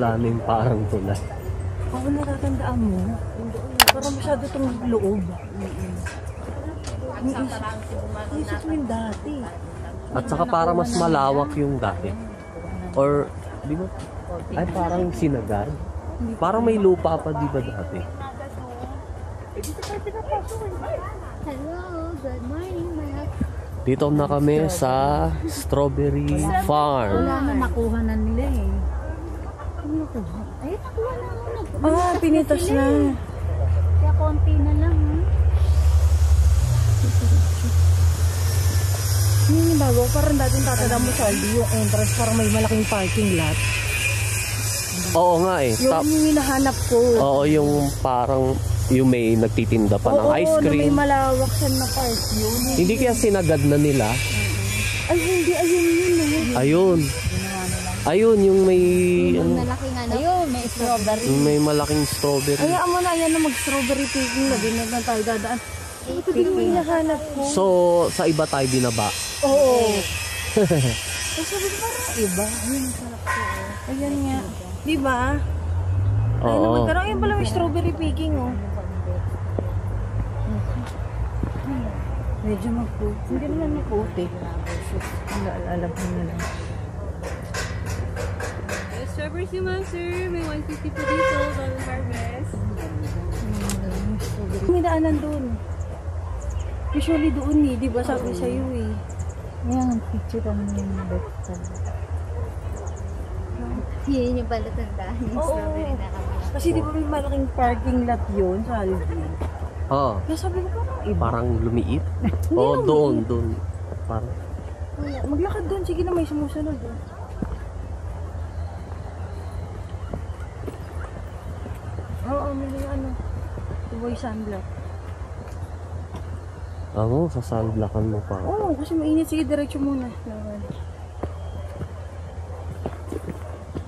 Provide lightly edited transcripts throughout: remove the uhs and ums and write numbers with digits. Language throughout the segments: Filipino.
wala na yung parang tulad. Oo, natatandaan mo. Parang masyado itong loob. Isip mo yung dati. At saka parang mas malawak yung dati. Or, di ba? Ay, parang sinagad. Parang may lupa pa, di ba dati? Hello, good morning, Maya. Dito na kami sa strawberry farm. Wala na, nakuha na nila eh. Ano nakuha? Ay, nakuha na ako. Ah, pinitas na. Kaya konti na lang, ha? Yung bago, parang dating tatanda mo sa Aldi, yung entrance, parang may malaking parking lot. Oo nga eh. Yung hinahanap ko. Oo, yung parang yung may nagtitinda pa ng ice cream. Oo, may malawak siya na park yun. Hindi kaya sinagad na nila? Ay, hindi. Ayun yun eh. Ayun. Ayun, yung may... Yung malaking ano? Ayun, may strawberry. Yung may malaking strawberry. Ayaan mo na, ayan na mag-strawberry picking na din na tayo dadaan. Ito din yung hinahanap ko. So, sa iba tayo binaba? Oo. Sabi ko parang iba. Ayun, sarap ko. Ayan nga. Di ba? Ayun Oo. naman. Pero ayun pala may strawberry picking, oh. Medyo magputi. Hindi naman magputi. Alam ko na lang. Strawberry si ma'am, sir. May 150 po dito. Dollar harvest. May daanan doon. Usually doon eh. Di ba sabi sa'yo eh. Ayan, picture ang yung best. Yun yung pala tandaan. Yung strawberry na kami. Kasi di ba may malaking parking lot yun sa Aldi? Oo. Kaya sabi ko parang iba. Parang lumiit? Oo, doon. Parang... Maglakad doon. Sige na, may sumusunod. Oo, may ano. Tuboy sunblock. Ano, sasalblakan mo pa. Oo, kasi mainit. Sige, diretso muna.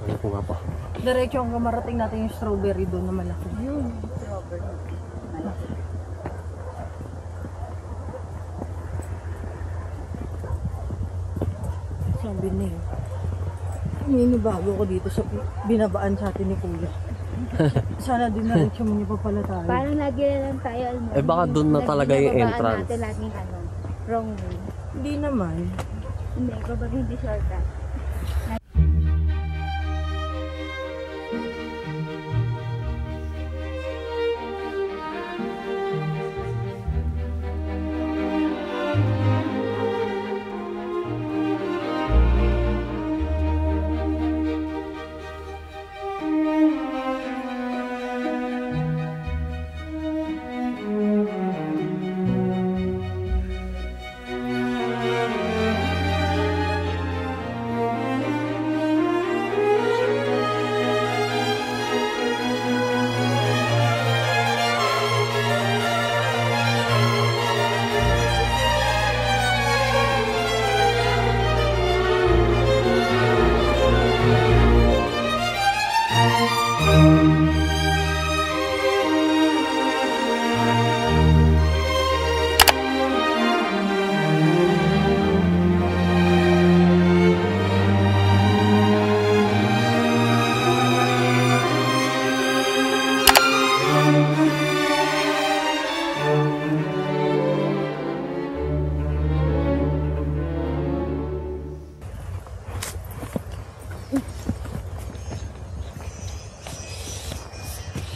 Ano ko nga pa? Diretso ang marating natin yung strawberry doon na malaki. Yun, strawberry. Sabi na yun. Ninibago ko dito sa binabaan sa atin ni Kuya. Sana din diretso mo niyo pa pala tayo. Parang lagi na lang tayo. Eh baka doon na talaga yung entrance. Natin laging ano, wrong way. Hindi naman. Hindi, kapag hindi shortcut.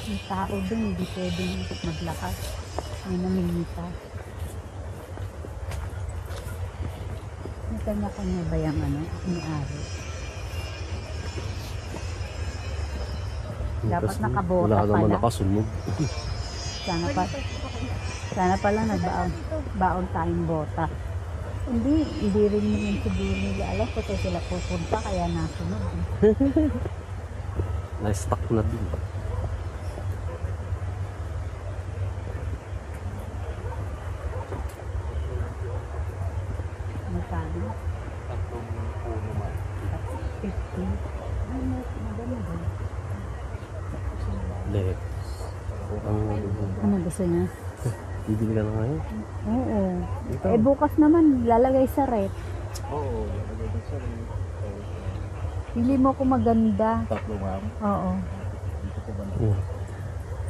Yung tao dun, hindi pwedeng maglakad. May namimita. May kanya-kanya ba yung ano, may-ari? Dapat nakabota wala naman pala. nakasunod. Sana pala nagbaon tayong bota. Hindi rin naman siguro nila alam kung sila pupunta kaya nasunod. Na-stuck na din. Magkano? 50. Ay, madami ba? Hindi. Ano gusto niya? Bibili ka na ngayon? Oo. Eh bukas naman lalagay sa rep. Oo, lalagay sa rep. Pili mo kung maganda. Tatlo, ma'am. Oo.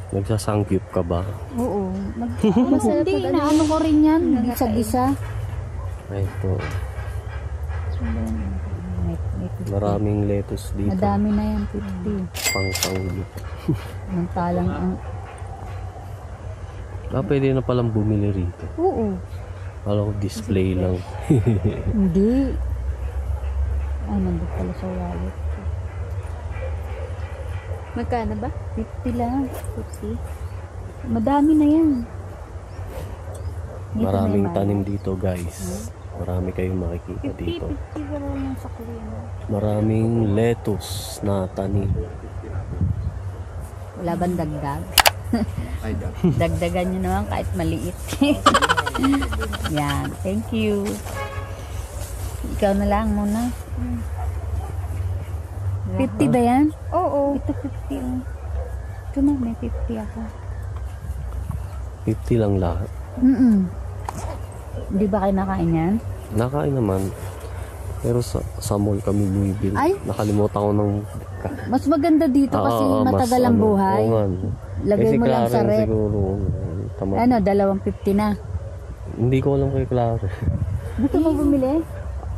Nagsasangyup ka ba? Oo. Hindi, inaano ko rin yan. Gisa-gisa. Ay, ito. Maraming lettuce dito. Madami na yan, 50. Pang-sangyup. Samantalang ang... Pwede na palang bumili rito. Oo. Alam ko display lang. Hindi. Ay, nandun pala sa wallet. Magkano ba? 50 lang. 50. Madami na yan. Dito Maraming may tanim dito, guys. Marami kayong makikita dito. 50 ba lang sa Korea? Maraming lettuce na tanim. Wala bang dagdag? Ay, dad. Dagdagan nyo naman kahit maliit. Yan. Thank you. Ikaw na lang muna. 50 ba yan? Oo. Ito 50. Oh. Ito na, may 50 ako. 50 lang lahat. Hindi ba kayo nakain yan? Nakain naman. Pero sa mall kami bumibili. Ay! Nakalimutan ko ng... Mas maganda dito kasi matagal ang buhay. Oo nga. Lagay mo lang sa rep. Siguro, tama. Ano, 250 na. Hindi ko alam kay Clara. Gusto mo bumili?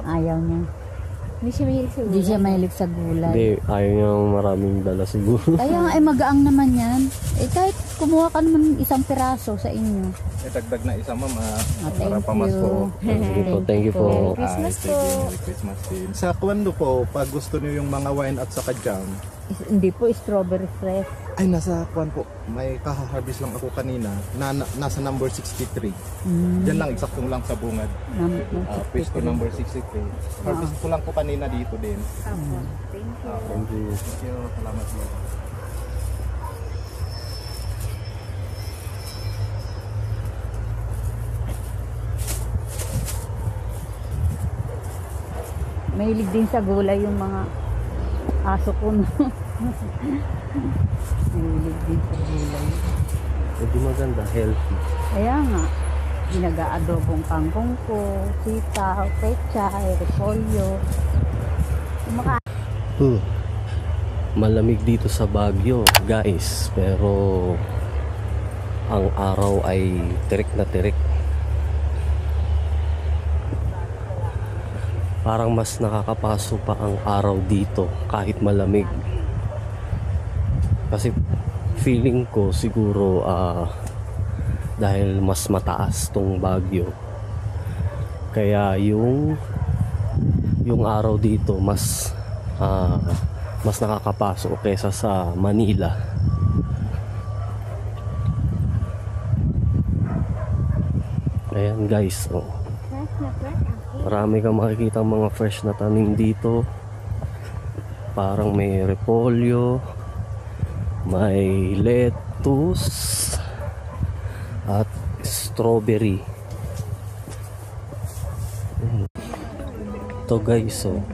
Ayaw niya. Hindi siya mahilig sa Hindi siya mahilig sa gulay. Hindi, ayaw niya maraming dala siguro. Kaya nga, magaang naman yan. Kahit kumuha ka naman isang piraso sa inyo. Dagdag na isa, ma'am. Thank Para pamas you. po. Sige po, thank you po. Christmas Ay, po. Merry Christmas din. Sa Kwando po, pag gusto niyo yung mga wine at saka jam, Hindi po, strawberry fresh. ay nasa Kwan po, may kaha-harvest lang ako kanina, nasa number 63. Diyan lang, eksaktong lang sa bungad. Pwesto number 63. Harvest ko lang po kanina dito din. Thank you. Thank you, salamat po. Mahilig din sa gulay yung mga aso ko. No? Mahilig din sa gulay. Hindi maganda, healthy. Kaya nga, ginag-aadobong kangkong ko, sitaw, pechay, repolyo. Malamig dito sa Baguio, guys. Pero ang araw ay tirik na tirik. Parang mas nakakapaso pa ang araw dito kahit malamig. Kasi feeling ko siguro dahil mas mataas tong Baguio. Kaya yung araw dito mas nakakapaso kaysa sa Manila. Ayan guys, oh. Marami kang makikita mga fresh na tanim dito. Parang may repolyo, may lettuce, at strawberry. Ito guys, oh.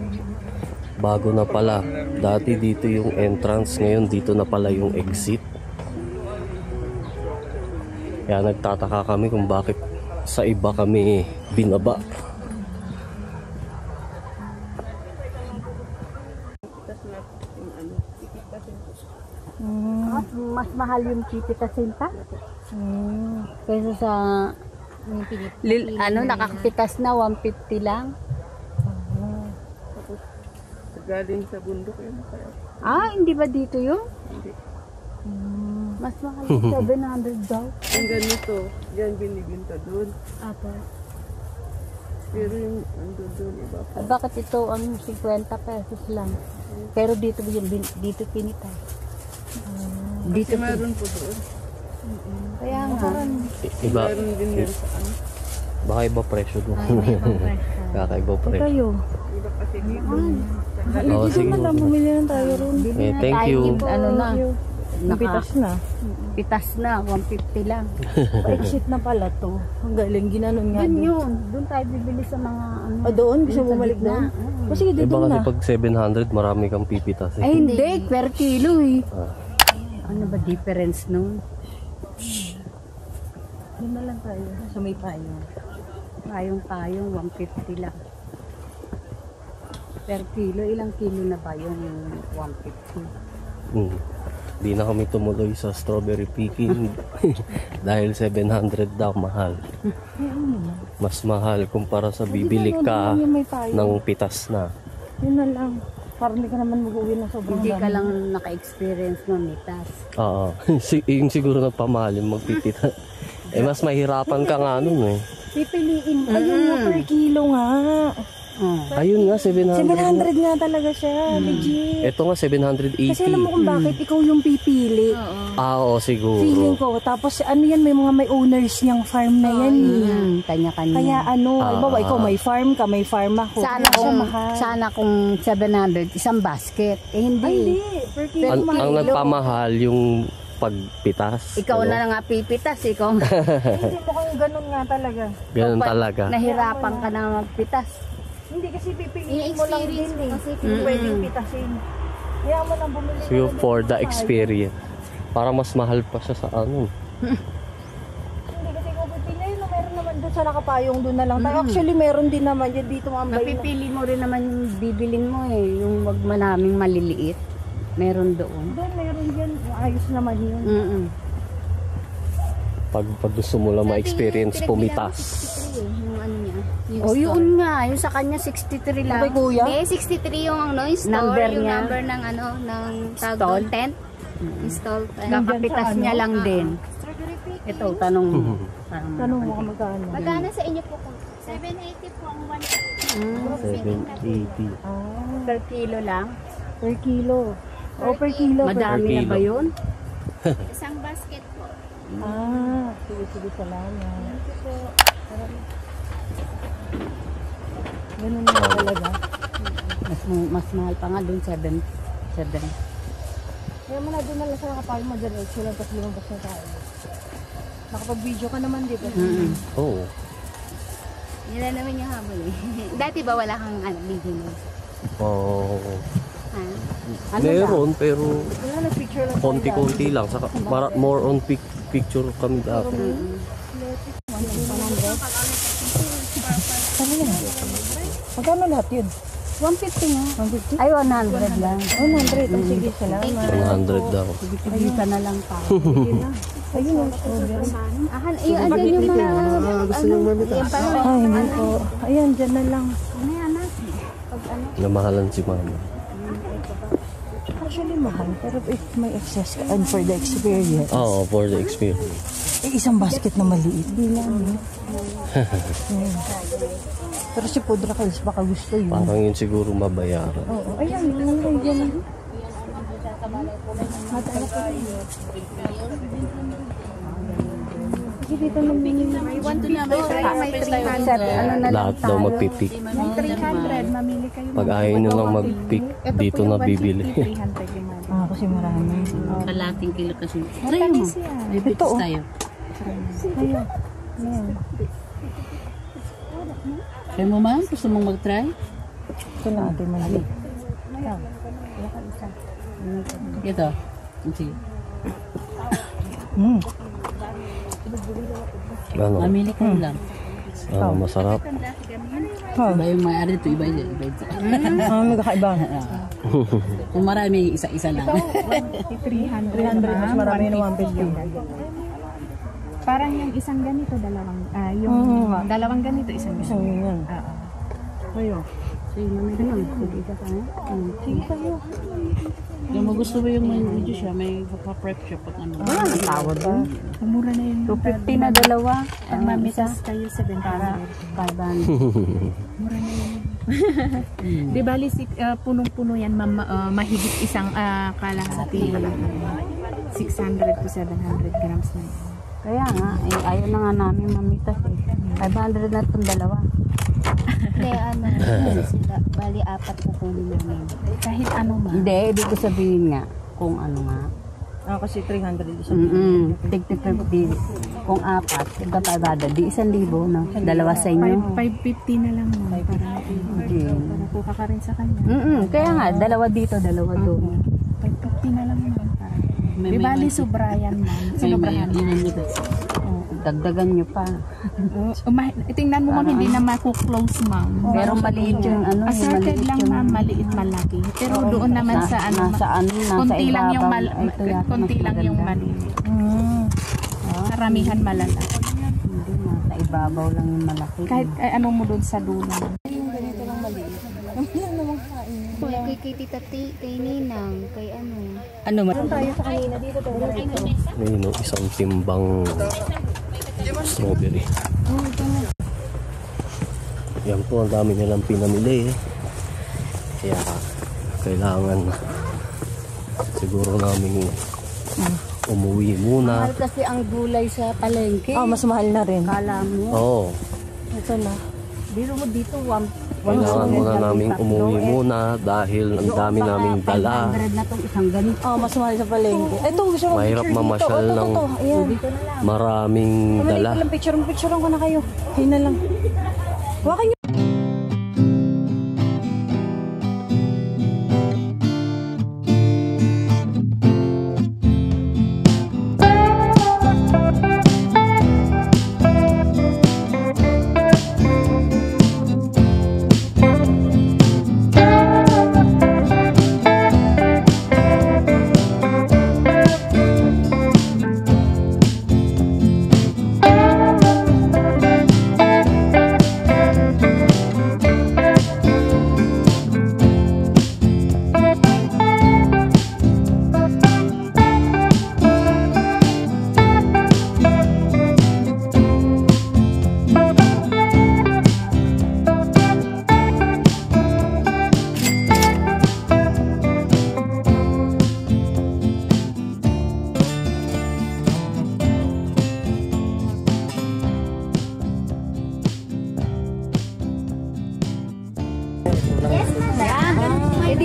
Bago na pala. Dati dito yung entrance, ngayon dito na pala yung exit. Kaya nagtataka kami kung bakit sa iba kami binaba. Mas mahal yung pipitasinta? Kaysa sa nakakapitas na 150 lang. Galing sa bundok yun. Hindi ba dito yun? Hindi. Mas mahal yung 700 daw. Ang ganito, yan binibinta doon. Apo. Pero yung andun doon, iba pa. Bakit ito 50 pesos lang? Pero dito dito pinita. Dito Meron po doon. Kaya nga. Iba, Meron din yan sa ano. baka iba presyo doon. Kakaiba presyo. Kayo. Iba kasi dito. Oo, sige. Bumili na tayo ron. Thank you. Ano na? Pitas na. Pitas na, 150 lang. Exit na pala to. Ang galing, ginanon nga. Yun yun. Doon tayo bibili sa mga ano. Doon? Gusto sa bumalik gitna. doon? O sige, Iba doon kasi na. pag 700, marami kang pipitas eh. Ay hindi, per kilo eh. Ah. Ano ba difference nun? Doon na lang tayo. Sa may payo. Payong-payong, 150 lang. Per kilo, ilang kilo na ba yung 150? Di na kami tumuloy sa strawberry picking dahil 700 daw mahal. Mas mahal kumpara sa bibili ka ng pitas na. Yun na lang. Parang hindi ka naman mag-uwi na sobrang Hindi ka dami. lang naka-experience mamitas. Oo. Yung siguro nagpamahal yung magpipita. Mas mahirapan ka nga nun eh. Pipiliin. Ayun nga, per kilo nga. Ayun nga, 700. 700 nga talaga siya. Legit. Ito nga, 780. Kasi alam mo kung bakit ikaw yung pipili. Oo, siguro. Feeling ko. Tapos ano yan, may owners niyang farm na yan. Kanya-kanya. Kaya halimbawa ikaw may farm ka, may farm ako. Sana kung 700, isang basket. Hindi. Per kilo. Ang nagpamahal yung pagpitas. Ikaw na nga pipitas, ikaw. Hindi mo kung ganun nga talaga. Ganun talaga. Nahirapan ka na magpitas. Hindi kasi pipiliin mo lang din eh. Kasi pwedeng pitasin. Kaya mo lang bumili. So, for the experience. Para mas mahal pa siya sa ano. Hindi kasi kung pipiliin, meron naman doon sa nakapayong doon na lang tayo. Actually, meron din naman yan dito mga bayan. Napipili mo rin naman yung bibilin mo eh. Yung wag manaming maliliit. Meron doon. Doon, meron yan. Ayos naman yun. Pag gusto mo lang ma-experience pumitas. Yung ano niya. Yun nga. Yung sa kanya 63 lang. Kay kuya? May 63 yung ano, yung store, Number yung niya. number ng ano, ng tawag Stall? doon, tent. Install tent. Kakapitas niya lang din. Ito, tanong mo. Tanong mo kung magkano. Magkano sa inyo po kung 780 po ang 780. Per kilo lang. Per kilo. O per kilo. Madami na ba yun? isang basket po. Sige, salamat. Ganun na talaga. Mas mahal pa nga dun, 7. Kaya mo na doon na lang sa nakapayong madiretso lang tapos lumabas na tayo. Nakapag-video ka naman, di ba? Oo. Yun na naman yung habol eh. Dati ba wala kang video mo? Oo. Ano Meron, pero Wala na picture lang. konti-konti lang. Saka, more on picture kami dati. Ano yan? Magkano lahat yun? 150 nga. 150? Ay, 100 lang. 100. Sige, salamat. 100 daw. Sige na lang pa. Ayun ang strawberry. Andyan yung mga gusto nyo mamitas. Ay, hindi po. Ayan, dyan na lang. Namahalan si mama. Actually, mahal. Pero if may excess ka, and for the experience, Oo, for the experience. isang basket na maliit. Di lang. Pero si Pudra Kals, baka gusto yun. Parang yun siguro mabayaran. Oo, ayan. Ayan, dyan. Sige, dito na May 150 tayo, may 300. Ano na lang Lahat daw magpipick. May 300, mamili kayo. Pag ayaw nyo lang mag-pick, dito na bibili. 300 yung mga. kasi marami. Kalating kilo kasi. Matamis yan. May Ito, pitas oh. tayo. Ayan. Ayan. Kaya mo ma'am, gusto mong mag-try? Ito na ate mali. Ito. Sige. Ano? Mamili ka lang. Masarap. Iba yung may-ari ito, iba yun. Iba yun. Magkakaiba. Kung marami, isa-isa lang. 300 mas marami na 150. Parang yung isang ganito, dalawang, dalawang ganito, isang ganito. Isang yun yan. Kayo. Sige, mamili lang. Sige ka tayo. Sige kayo. Kung mo gusto mo yung may video siya, may prep siya pag ano. Wala nang tawad doon. Mura na yun. 250 na dalawa. Pag mamitas kayo, 700. 500. Di bali, punong-puno yan, mahigit isang kalahati. 600 to 700 grams na yun. Kaya nga, ayaw na nga namin mamitas eh. 500 na itong dalawa. Hindi, sila, bali, 4 kukunin namin. Kahit ano ba? Hindi, ibig ko sabihin nga, kung ano nga. Kasi 300 isang. Tig-tig kung 4, tigda 500, di 1,000, no? Dalawa sa inyo. 550 na lang mo. Hindi. Para kuha ka rin sa kanya. Kaya nga, dalawa dito, dalawa doon. 550 na lang mo. Di bali, sobrayan man. May Sobrahan. yun ang mitas. Dagdagan nyo pa. Tingnan mo ma'am, hindi na makuklose ma'am. Pero maliit yung ano, yung Assorted maliit lang yung ma'am, maliit malaki. Pero doon naman sa ano, nasa konti lang yung Ito yata konti mas lang yung maganda. maliliit. Ah, Karamihan malala. hindi, nasa ibabaw lang yung malaki. Kahit ano mo doon sa dulo. Kay Tita kay Ninang, kay ano. Ano man? Ayun, no, isang timbang strawberry. Yan po, ang dami nilang pinamili. Kaya kailangan siguro namin umuwi muna. Mahal kasi ang gulay sa palengke. Mas mahal na rin. Kala mo. Oo, Ito na. Biro mo dito, kailangan muna namin umuwi muna dahil ang dami naming dala. 500 na tong isang ganito. Mas mahal sa palengke. Ito, gusto mo Mahirap picture mamasyal dito. ng Ayan. maraming dala. Lang picture ko na kayo. Ayun na lang. Hawakan niyo.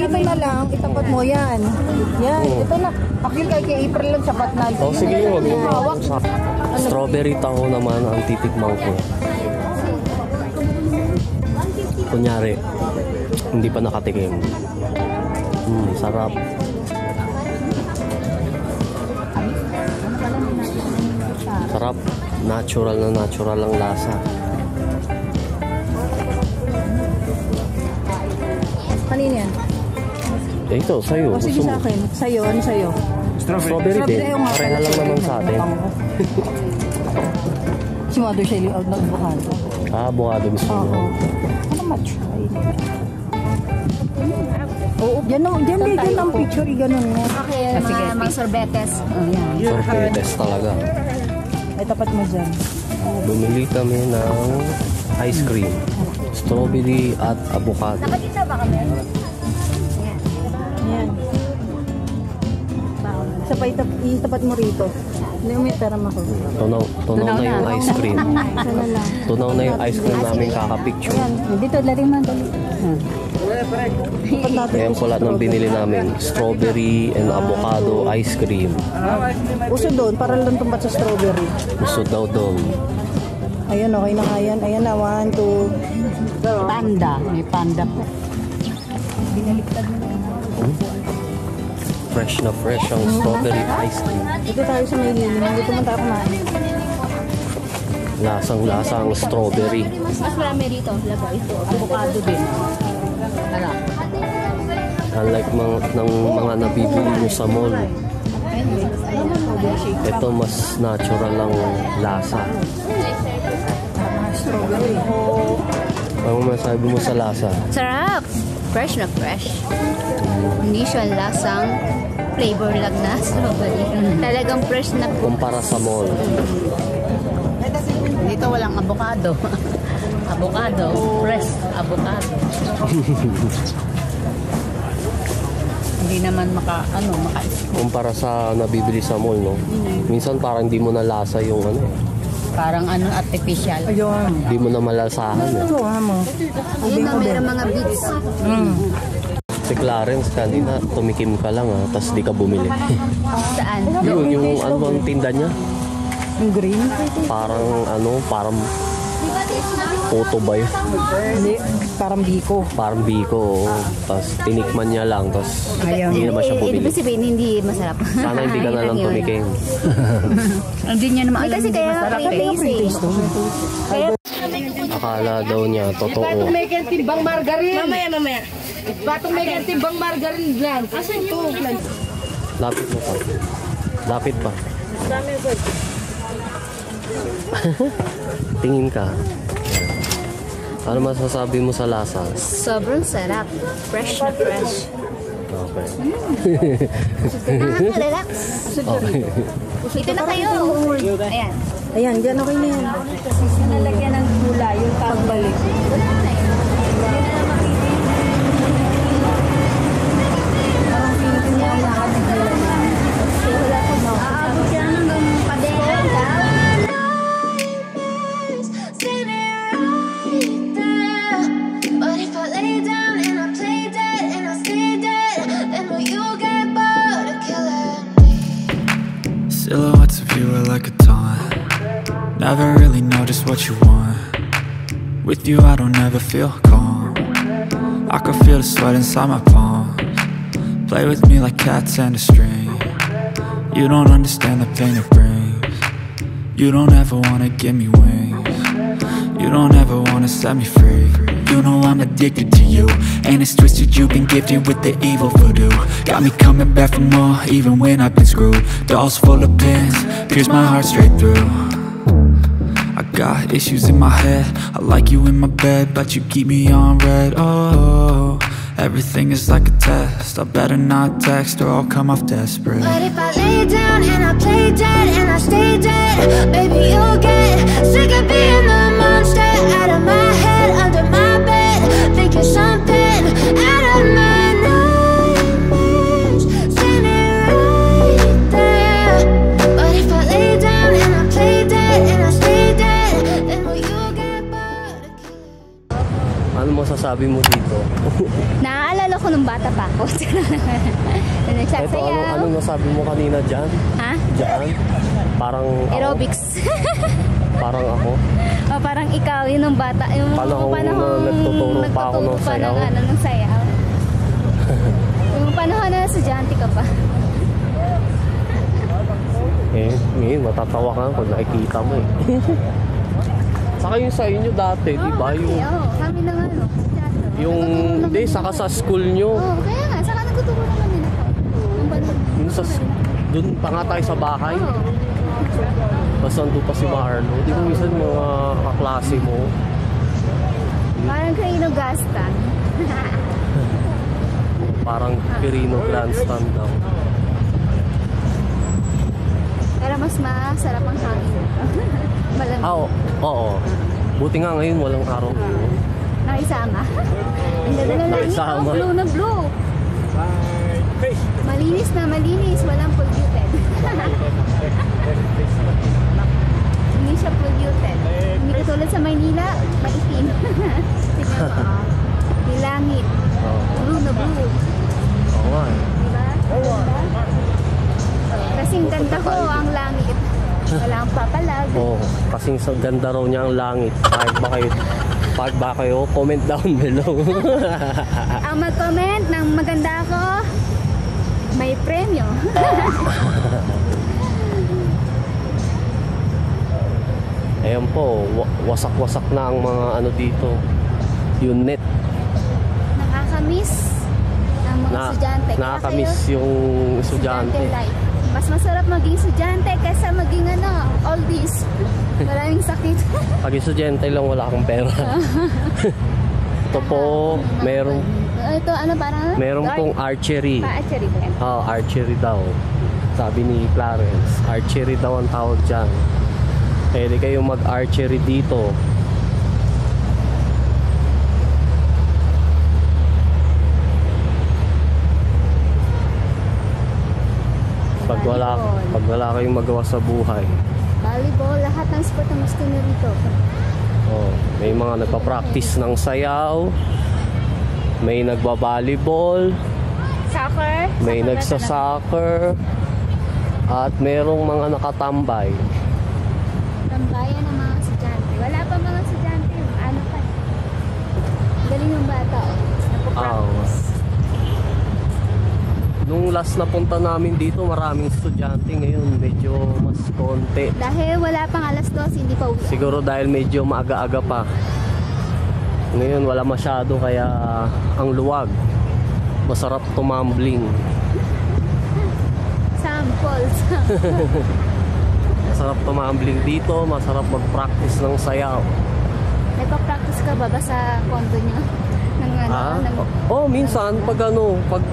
Dito na lang, itapat mo yan. Yan, ito na. Akil kay April lang sapat na. Sige, huwag mo hawak. Strawberry taho naman ang titikmang ko. Kunyari, hindi pa nakatikim. Sarap. Sarap. Natural na natural ang lasa. Kanina yan? Ito, sa'yo. Sige Gusto sa mo? akin. Sa'yo, ano sa'yo? Strawberry din. Ayaw nga Pareha pala. lang naman sa atin. Si Mother Shelly out na avocado. Avocado gusto mo. Ano ma-try? Oo, dyan ang picture. Ganun nga. Okay, mga sorbetes. Sorbetes talaga. Ay, tapat mo dyan. Bumili kami ng ice cream. Strawberry at avocado. Nakakita ba kami? Yan. Isa pa itapat mo rito. Hindi mo may pera mo ko. Tunaw na yung ice cream. Tunaw na yung ice cream namin kakapicture. Dito, lari mo. Ngayon ko lahat ng binili namin. Strawberry and avocado ice cream. Uso doon, para lang tumbat sa strawberry. Gusto daw doon. Ayan, okay na nga yan. Ayan na, 1, 2. Panda. May panda po. Fresh na fresh ang strawberry ice cream. Dito tayo sa may lilim. Dito man tayo kumain. Lasang-lasa ang strawberry. Mas marami dito. Lagay ito. Avocado din. Unlike ng mga nabibili mo sa mall. Ito mas natural ang lasa. Strawberry. Ano masabi mo sa lasa? Sarap! Fresh na fresh. Hindi siya lasang flavor lang na strawberry. Talagang fresh na Kumpara sa mall. Dito walang avocado. Avocado. Fresh avocado. Hindi naman Kumpara sa nabibili sa mall, no? Minsan parang hindi mo nalasa yung ano. parang artificial. Ayun. Hindi mo na malasahan, eh. Ito, mo. Ayun na, mayroong mga beats. Si Clarence kanina, tumikim ka lang, tapos di ka bumili. Saan? yung ano ang tinda niya? Yung green. Parang Puto ba yun? Hindi, parang biko. Parang biko. Tapos tinikman niya lang. Tapos hindi naman siya bumili. Ibig sabihin, hindi masarap. Sana hindi ka na lang tumikim. Hindi niya naman alam. Kasi kaya nga pre-taste eh. Akala daw niya, totoo. May timbang margarine. Mamaya. Batong may timbang margarine lang. Asan yung plan? Lapit mo pa. Lapit pa. Tingin ka. Ano masasabi mo sa lasa? Sobrang sarap. Fresh na fresh. Okay. Nakaka-relax. Okay. Ito na kayo. Ayan. Ayan, dyan okay na yan. Nalagyan ng gula, yung pagbalik. Aabot siya hanggang padera. But if I lay down and I play dead and I stay dead, then will you get bored of killing me? Silhouettes of you are like a taunt. Never really know just what you want. With you I don't ever feel calm. I can feel the sweat inside my palms. Play with me like cats and a string. You don't understand the pain it brings. You don't ever wanna give me wings. You don't ever wanna set me free. You know I'm addicted to you, and it's twisted, you've been gifted with the evil voodoo. Got me coming back for more, even when I've been screwed. Dolls full of pins, pierce my heart straight through. I got issues in my head, I like you in my bed, but you keep me on red. Oh, everything is like a test, I better not text or I'll come off desperate. But if I lay down and I play dead and I stay dead, baby you'll get sick of being the monster out of my head, under my bed, thinking something out of my nightmares, standing right there. But if I lay down and I play dead and I stay dead, then will you get bored of killing? Ano masasabi mo dito? Naaalala ko nung bata pa ako. Ito, Nagsasayaw. ano nasabi mo kanina dyan? Ha? Dyan? Parang ako. Aerobics. Parang ako. O parang ikaw, yun nung bata. Yung Panahon na nagtuturo pa ako ng sayaw. Ng sayaw. Yung panahon na estudyante ka pa. Ngayon matatawa ka pag nakikita mo eh. Saka yung sa inyo dati, di ba? Yung, Kami na nga, no? yung, hindi, saka sa school nyo. Kaya nga, saka nagtuturo naman din ako. Yung sa, dun pa nga tayo sa bahay. Basta nandun pa si Marlo. Di ba minsan mga kaklase mo? Parang kayo gastan. Parang Pirino Grandstand daw. Pero mas masarap ang hangin. Malamig. Oo. Buti nga ngayon walang araw. Nakisama. Ang ganda na lang. Nakisama. Blue na blue. Malinis na malinis. Walang polluted. Hindi siya polluted. Hindi katulad sa Maynila, maitim. Tignan mo. Yung langit. Blue na blue. Oo nga eh. Diba? Kasing ganda ko ang langit. Walang papalag. Oo. Kasing sa ganda raw niya ang langit. Pag ba kayo, comment down below. Ang mag-comment ng maganda ako, may premyo. Ayan po, wasak-wasak na ang mga ano dito. Yung net. Nakakamiss ang mga estudyante. Kaya Nakakamiss kayo, yung estudyante. life. Mas masarap maging estudyante kaysa maging oldies. Maraming sakit. Pag estudyante lang wala kang pera. Ito po, Ito parang? meron pong archery. Pa-archery ba yan? Archery daw. Sabi ni Clarence, archery daw ang tawag dyan. Pwede kayong mag-archery dito. Pag wala kayong magawa sa buhay. Volleyball, lahat ng sport ang gusto nyo rito. May mga nagpa-practice ng sayaw. May nagba-volleyball. Soccer. May nagsa-soccer. At merong mga nakatambay. Tambayan ng mga estudyante. Wala pa mga estudyante. Galing yung bata, oh. Napapractice. Nung last na punta namin dito, maraming estudyante. Ngayon, medyo mas konti. Dahil wala pang alas 12, hindi pa uwi. Siguro dahil medyo maaga-aga pa. Ngayon, wala masyado, kaya ang luwag. Masarap tumambling. Samples. Masarap tumambling dito, masarap mag-practice ng sayaw. Nagpa-practice ka ba sa condo niya? Minsan pag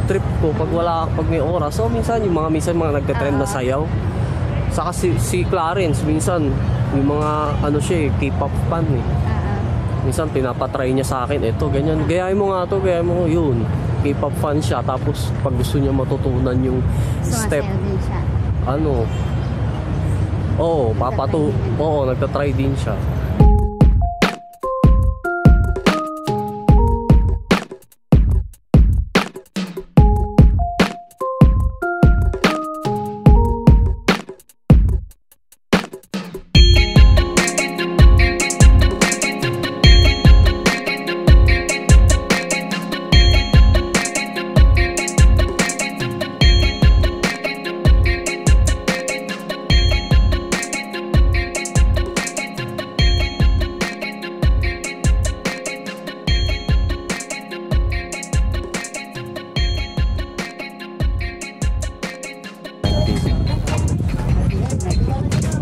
trip ko, pag may oras, minsan mga nagte-trend na sayaw. Saka si Clarence, minsan yung mga K-pop fan eh. Minsan pinapatry niya sa akin, eto ganyan, gayahin mo nga to, gayahin mo, yun. K-pop fan siya, tapos pag gusto niya matutunan yung step, nagtatry din siya.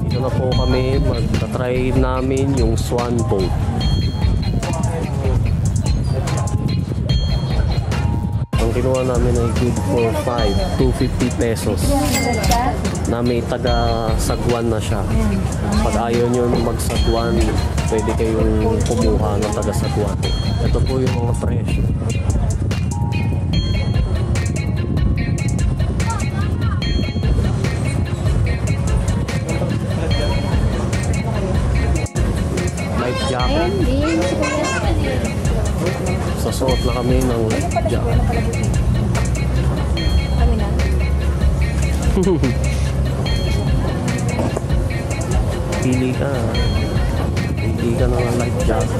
Dito na po kami, magta-try namin yung swan boat. Ang kinuha namin ay good for 250 pesos. Na may taga-sagwan na siya. Pag ayaw nyo mag-sagwan, pwede kayong kumuha ng taga-sagwan. Ito po yung mga presyo. Life jacket. Sasuot na kami ng life jacket. Pili ka ng life jacket.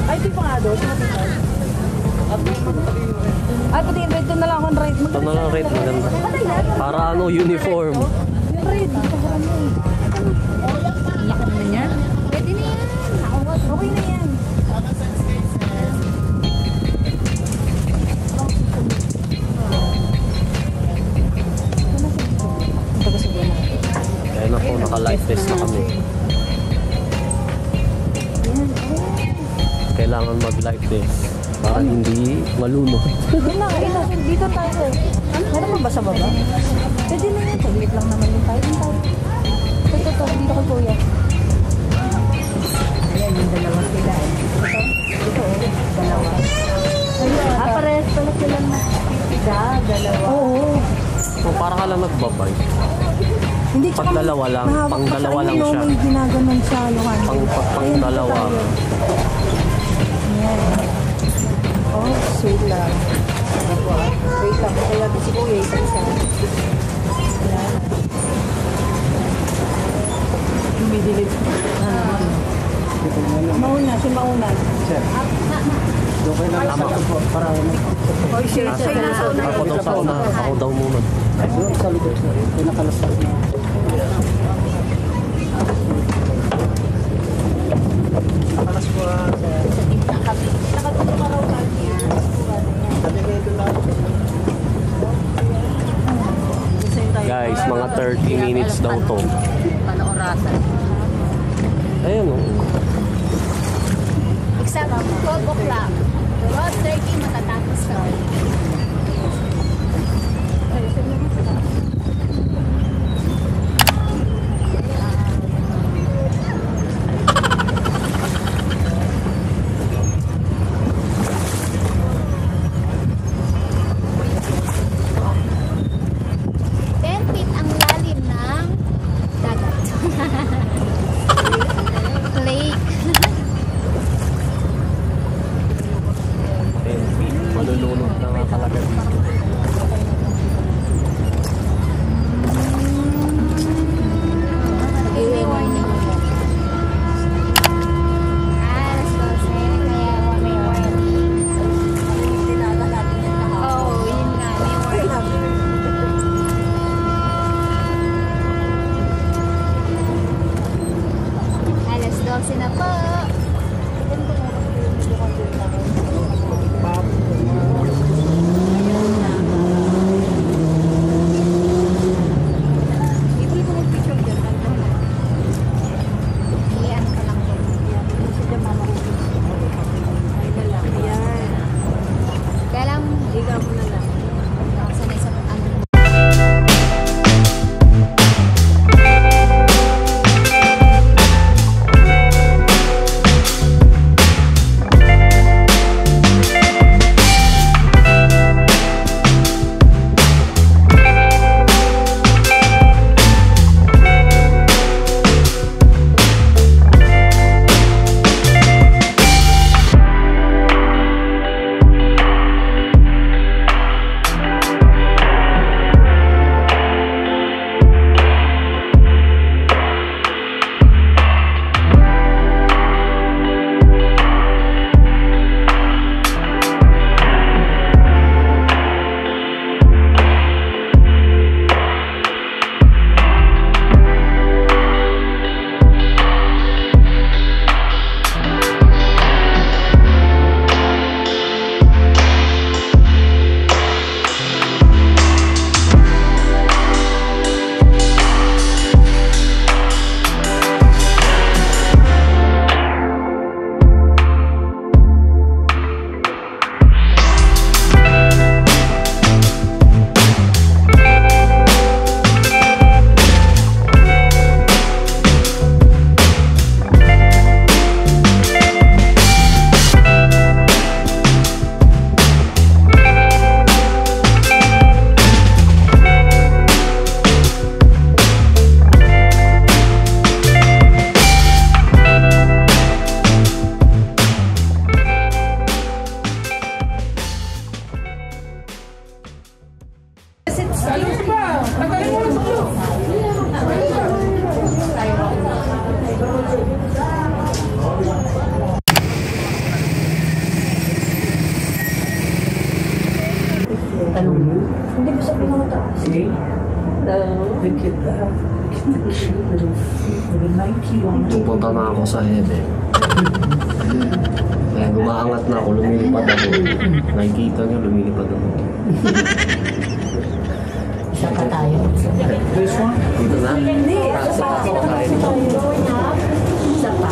Ay, di pa nga doon. Ay, pati yung red doon na lang akong red. Ito na lang red, maganda. Para uniform. Yung red, dito ka rami. Laki naman yan. Pwede na yan. Okay na yan. Kaya na po, naka-life vest na kami. Kailangan mag-life vest para hindi malunod. Dito tayo. Meron mo ba sa baba? Pwede na yan. Saglit lang naman yung tayo. Ito. Dito ko kuya. Ayan, yung dalawa sila eh. Ito, dalawa. Pares pala sila na. Dalawa. Oo. So, para ka lang nagbabay. Hindi, Pag dalawa lang, pang dalawa lang siya. May ginaganon sa luhan. Pang dalawa. Ayan. Oh, sweet lang. Wait lang. Kaya si kuya isa-isa. Lumidilid. Mauna, si Mauna. Oh, siya na. Ako daw sa una. Ako daw muna. Sa likod ko. Pinakalasal na. Guys, mga 30 minutes daw to. Panorasan. Ayan o. Except 12 o'clock. 12:30 matatapos ka. Malulunod na nga talaga dito. Boxy na po. Hindi ko sabihin mo taas. Pupunta na ako sa heaven. Kaya gumaangat na ako, lumilipad ako. Nakikita niyo, lumilipad ako. Isa pa tayo. Dito na? Hindi, isa pa. Isa pa.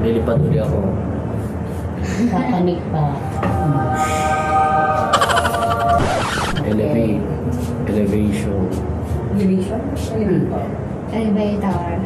Lilipad ulit ako. Kakanik pa. Elevation. Elevator.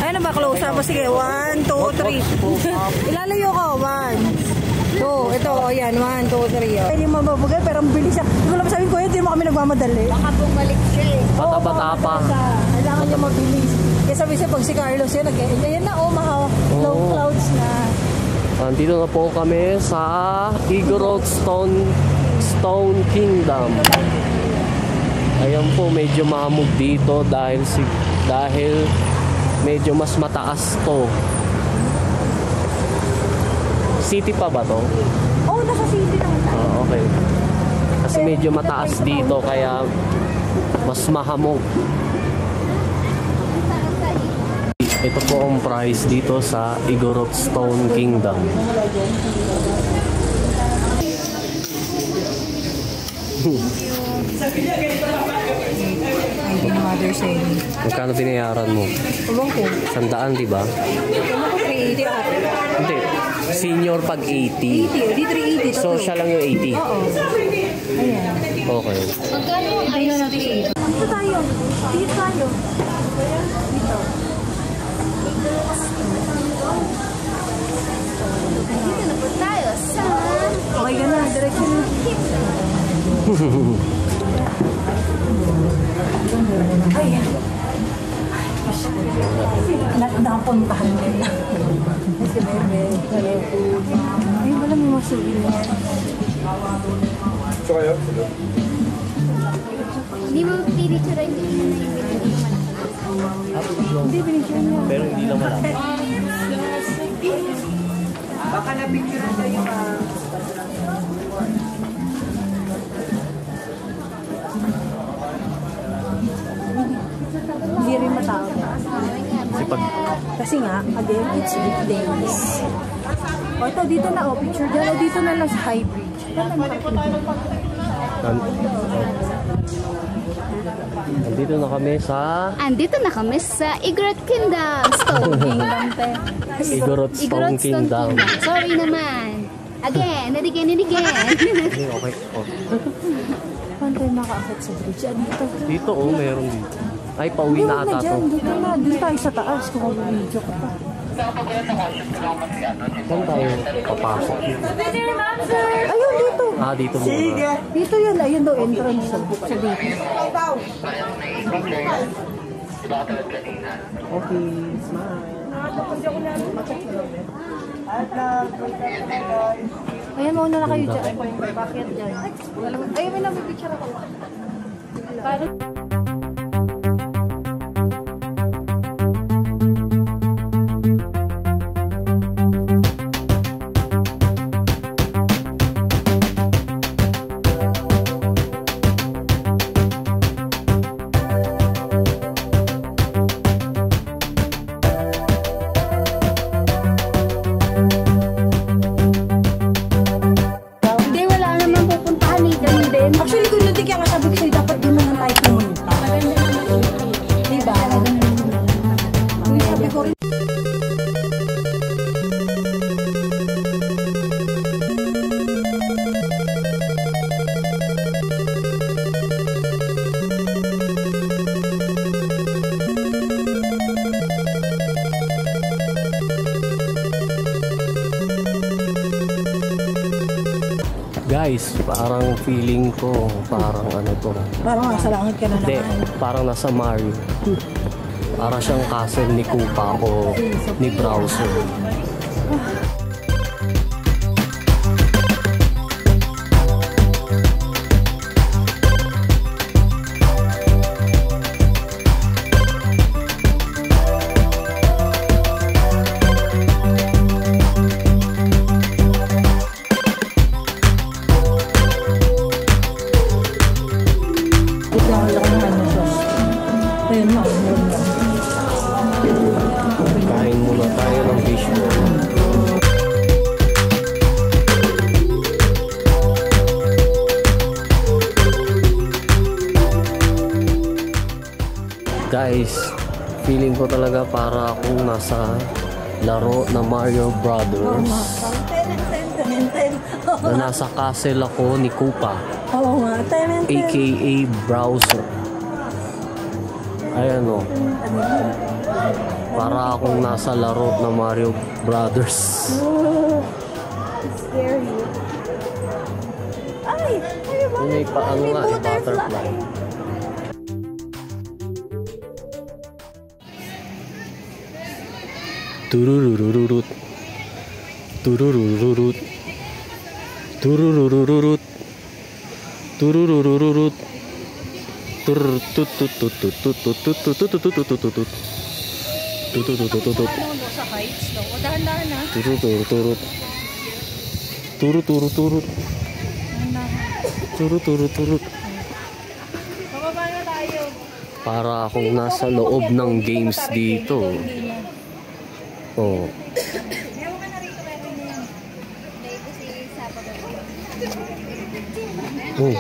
Ayun na ba, close up? Sige, 1, 2, 3. Ilalayo ko, 1, 2. Ito, ayan, 1, 2, 3. Pwede mababugal, pero ang bilis siya. Hindi ko lang sabihin ko, hindi mo kami nagmamadali. Baka bumalik siya eh. Bata-bata pa. Kailangan niya mabilis. Kaya sabi siya, pag si Carlos yun, ayan na, low clouds na. Dito na po kami sa Igorot Stone Kingdom. Ayan po, medyo mahamog dito dahil medyo mas mataas to. City pa ba to? Oo, nasa city naman tayo. Okay. Kasi medyo mataas dito kaya mas mahamog. Ito po ang price dito sa Igorot Stone Kingdom. Magkano binayaran mo? Ubang ko. 100, di ba? Ano ko, 380 ate? Hindi. Senior pag 80. 80, di 380. So siya lang yung 80. Oo. Ayan. Okay. Magkano yung ice cream? Dito tayo. Dito tayo. Dito. Napuntahan nila. Si Bebe. Ay, wala may masubi niya. So kayo? Hindi mo pinicture yung Hindi, pinicture niya. Pero hindi naman ako. Baka na-picture na yung hindi rin matawag. Kasi nga, again, it's weekdays. O ito, dito na, oh, picture dyan. O dito na lang sa High Bridge. Andito na kami sa Andito na kami sa Igorot Kingdom. Stone Kingdom, te. Igorot Stone Kingdom. Sorry naman. Again, and again, and again. Okay. Oh. Paano tayo makaakit sa bridge? Dito. Dito oh, meron dito. Ay, pauwi na ata to. Dito na, doon tayo sa taas kung mag-video ka pa. Saan tayo papasok? Ayun, dito. Ah, dito muna. Dito yun, ayun daw, entrance sa dito. Okay, smile. Ayan, mauna na kayo dyan. Bakit dyan? Ayun, may nabibicture ako. Actually, kung hindi kaya sabi ko sa'yo, dapat di mo na tayo pumunta. Diba? Sabi ko rin. Guys, parang feeling ko, parang ano to. Parang nasa langit ka na Hindi, naman. parang nasa Mario. Para siyang castle ni Koopa o ni Browser. Kain muna tayo ng fishball. Guys, feeling ko talaga para akong nasa laro na Mario Brothers. Na nasa castle ako ni Koopa. Oo nga, aka Browser. Ayan o. Para akong nasa laro na Mario Brothers. Scary. Ay! May paano nga, butterfly. Tururururut. Tururururut. Tururururut. Tururururut. Turututututututututututututututututut. Tutututututut. Sa heights, no? Dahan-dahan na. Turuturut. Turuturut. Turuturut. Bababa na tayo. Para akong nasa loob ng games dito. Oh. Oh.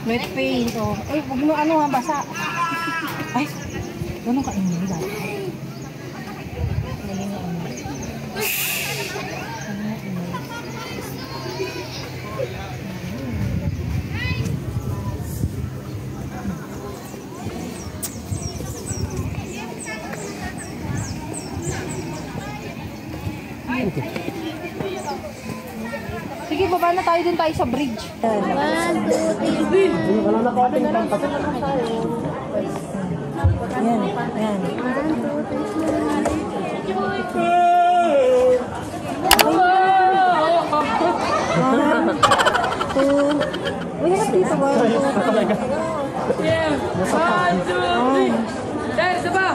Wet paint, oh. Ay, huwag mo ano ha, basa. Ay, gano'n ka ingay dahil. Sige, sige, baba na tayo dun tayo sa bridge. 1, 2, 3. Wala na ko ating pang Yan, yan. 1, 2, 3. Uy, hanap dito ba? Yeah. 1, 2, 3. Dahil, saba.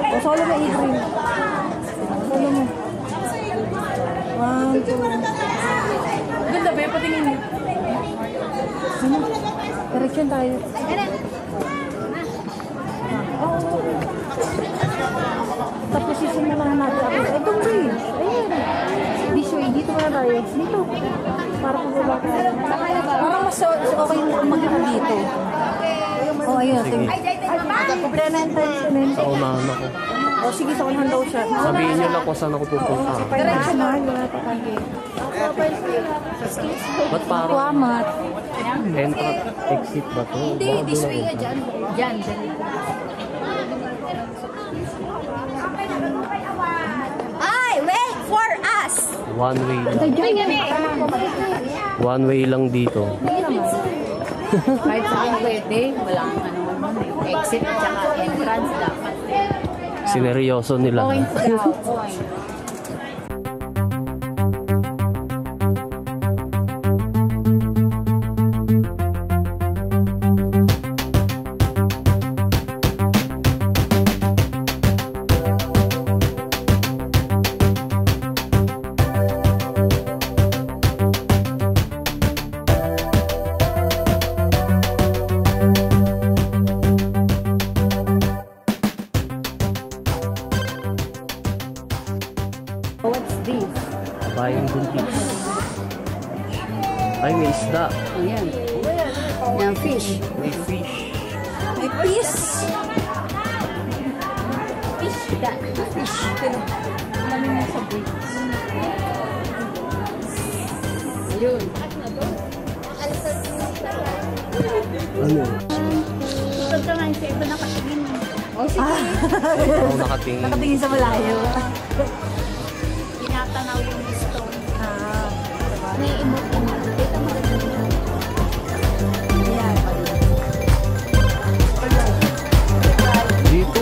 O, solo mo, Adrian. Solo mo. 1, 2. Ganda ba yung patingin mo? Ano? Direction tayo. Tapos sisimulan natin ako. Itong bridge. Ayan. This way. Dito na tayo. Dito. Para pababa tayo. Parang mas okay mag-ito dito. Oh, ayun. Sige. Kumpleto na yung Sa unahan ako. O, sige. Sa unahan daw siya. Sabihin niyo lang kung saan ako pupunta. Direction na. Wala pa tayo. Ba't parang Kuamat. entrance exit ba to? Hindi, this way nga dyan. Dyan. Ay, wait for us! One way lang. One way lang dito. Kahit saan pwede, walang exit at saka entrance dapat. Sineryoso nila. Points daw, points. What's this? Bayang buntis. Ay, may isda. Ayan. Yung fish. May fish. May fish. Fish. Fish. Alam mo sa bridge. Ayun. Ano? Ito naman sa iba nakatingin. O sige. Ako nakatingin. Nakatingin sa malayo. Tinatanaw yung stone. May imot-imot. Ito maganda. Ayan. Dito.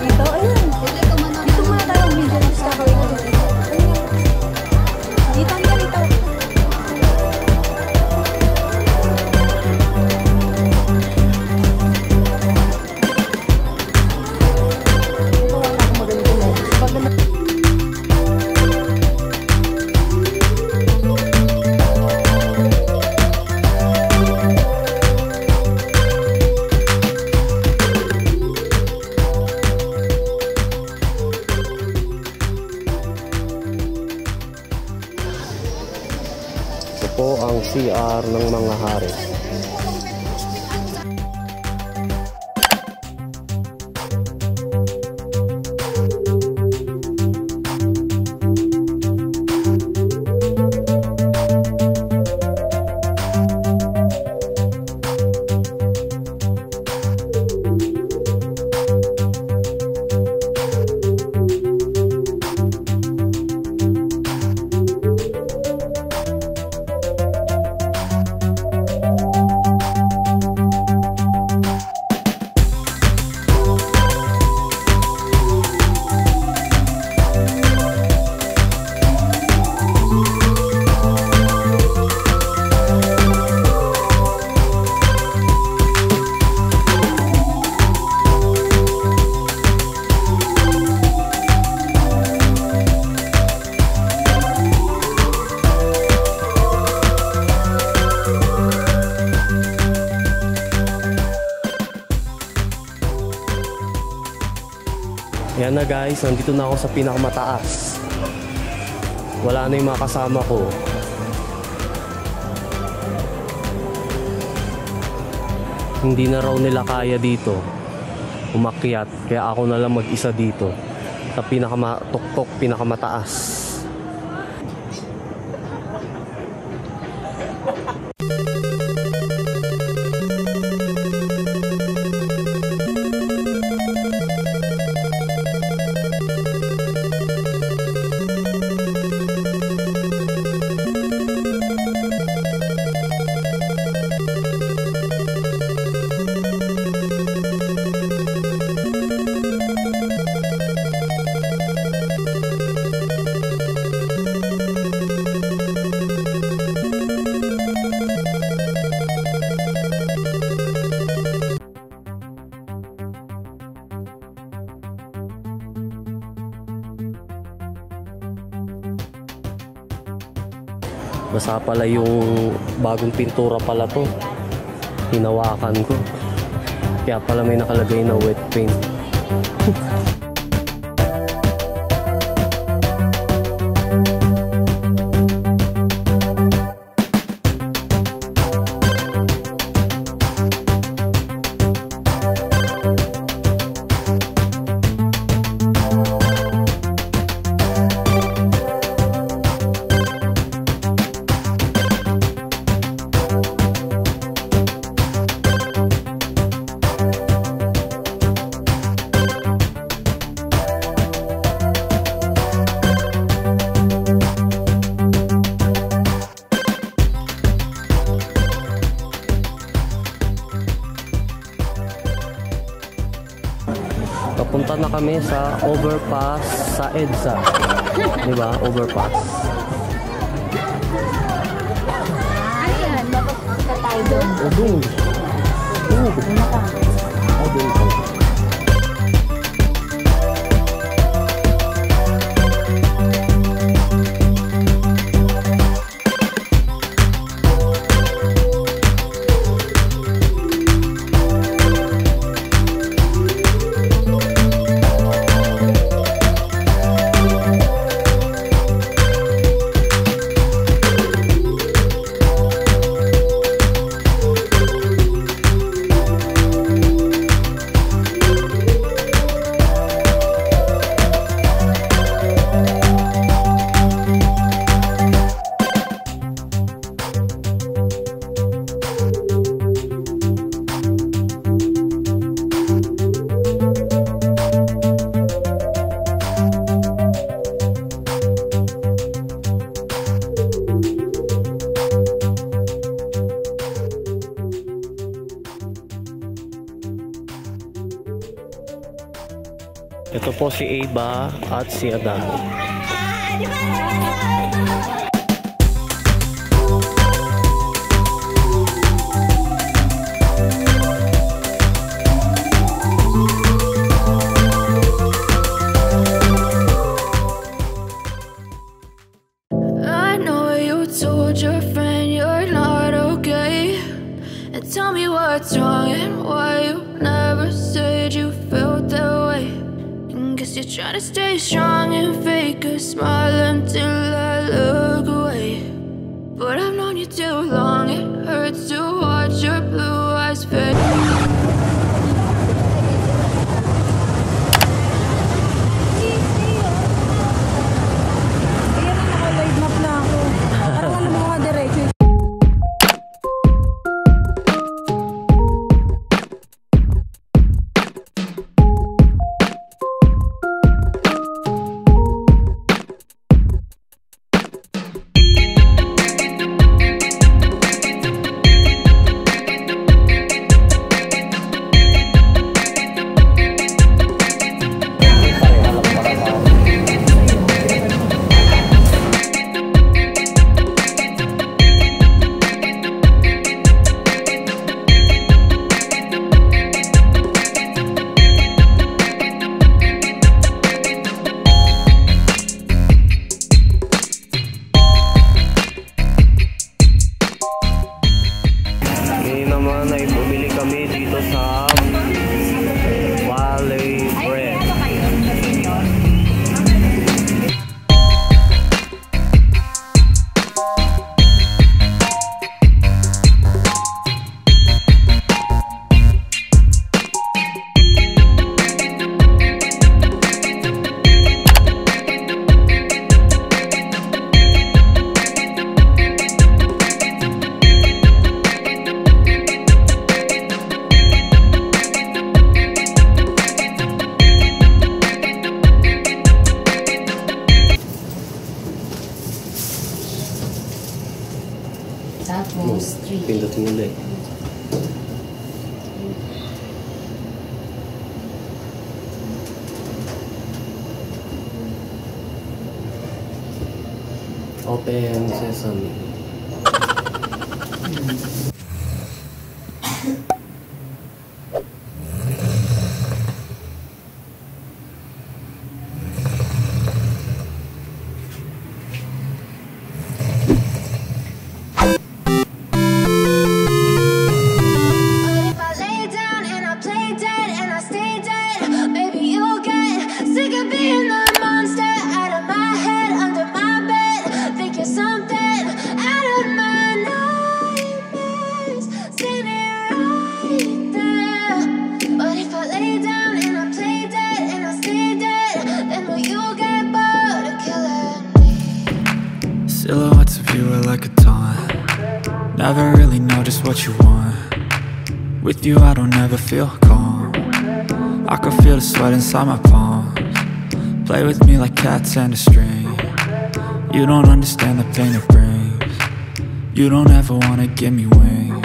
Dito, ayun. Dito muna tayo. Video na sa kakawin ko. Dito, dito. Ito po ang CR ng mga hari. Yan na guys, nandito na ako sa pinakamataas. Wala na yung mga kasama ko. Hindi na raw nila kaya dito umakyat, kaya ako na lang mag-isa dito sa pinakamatuktok, pinakamataas. Basa pala yung bagong pintura pala to. Hinawakan ko. Kaya pala may nakalagay na wet paint. Papunta na kami sa overpass sa EDSA. Diba? Overpass. Ayan, mapapunta tayo doon. O doon. O doon. Ito po si Ava at si Adan. I know you told your friend you're not okay, and tell me what's wrong and why you never said you felt that way. Guess you're trying to stay strong and fake a smile until I look away. But I've known you too long, it hurts to watch your blue eyes fade. Naka-wide map na ako. Parang alam mo nga diretso. Tapos, 3. Pindot mo ulit. Open sesame. Never really know just what you want. With you I don't ever feel calm. I can feel the sweat inside my palms. Play with me like cats and a string. You don't understand the pain it brings. You don't ever wanna give me wings.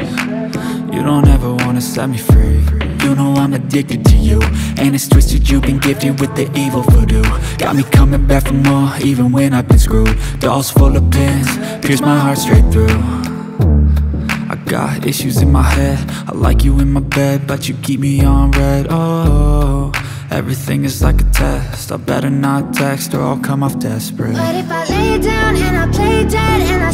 You don't ever wanna set me free. You know I'm addicted to you, and it's twisted, you've been gifted with the evil voodoo. Got me coming back for more, even when I've been screwed. Dolls full of pins, pierce my heart straight through. I got issues in my head, I like you in my bed, but you keep me on red. Oh, everything is like a test, I better not text or I'll come off desperate. But if I lay down and I play dead and I